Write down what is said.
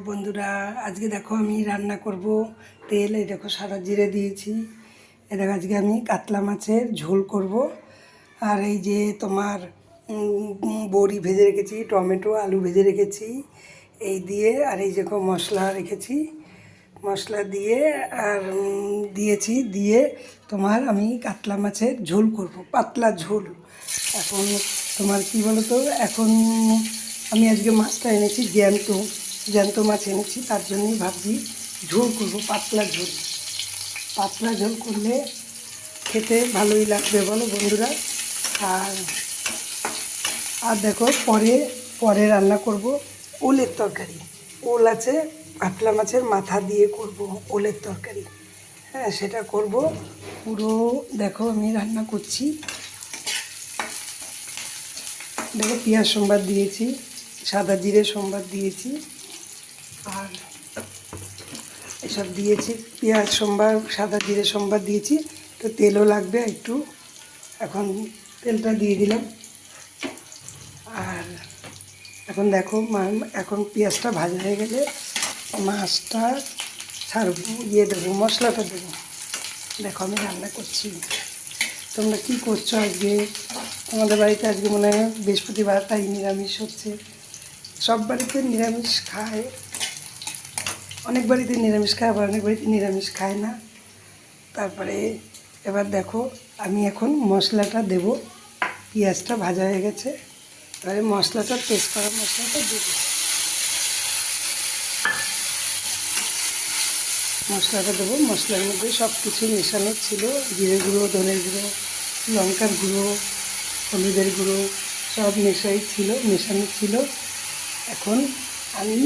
বন্ধুরা, আজকে দেখো আমি রান্না করব। তেল এই দেখো, সাদা জিরে দিয়েছি। এই দেখো, আজকে আমি কাতলা মাছের ঝোল করব। আর এই যে তোমার বড়ি ভেজে রেখেছি, টমেটো আলু ভেজে রেখেছি এই দিয়ে। আর এই দেখো মশলা রেখেছি, মশলা দিয়ে আর দিয়েছি দিয়ে তোমার আমি কাতলা মাছের ঝোল করব, পাতলা ঝোল। এখন তোমার কি বলো তো, এখন আমি আজকে মাছটা এনেছি জ্যান্ত, জ্যান্ত মাছ এনেছি, তার জন্যই ভাবছি ঝোল করব, পাতলা ঝোল। পাতলা ঝোল করলে খেতে ভালোই লাগবে বলো বন্ধুরা। আর আর দেখো, পরে পরে রান্না করব ওলের তরকারি। ওল আছে, কাতলা মাছের মাথা দিয়ে করব ওলের তরকারি। হ্যাঁ, সেটা করব। পুরো দেখো আমি রান্না করছি। দেখো, পেঁয়াজ সম্বাদ দিয়েছি, সাদা জিরে সম্বাদ দিয়েছি, আর এসব দিয়েছি। পেঁয়াজ সম্বাদ, সাদা জিরে সম্বাদ দিয়েছি। তো তেলও লাগবে একটু, এখন তেলটা দিয়ে দিলাম। আর এখন দেখো, এখন পেঁয়াজটা ভাজা হয়ে গেলে মাছটা ছাড়বো, দেবো, মশলাটা দেবো। দেখো আমি রান্না করছি। তোমরা কী করছো আজকে? আমাদের বাড়িতে আজকে মনে হয় বৃহস্পতিবার, তাই নিরামিষ হচ্ছে। সব বাড়িতে নিরামিষ খায়, অনেক বাড়িতে নিরামিষ খায়, আবার অনেক বাড়িতে নিরামিষ খায় না। তারপরে এবার দেখো, আমি এখন মশলাটা দেব। পেঁয়াজটা ভাজা হয়ে গেছে, এবারে মশলাটা, পেস্ট করা মশলাটা দেবো। মশলাটা দেবো, মশলার মধ্যে সব কিছু মেশানো ছিল। জিরে গুঁড়ো, ধনের গুঁড়ো, লঙ্কার গুঁড়ো, হলুদের গুঁড়ো সব মেশানো ছিল। এখন আমি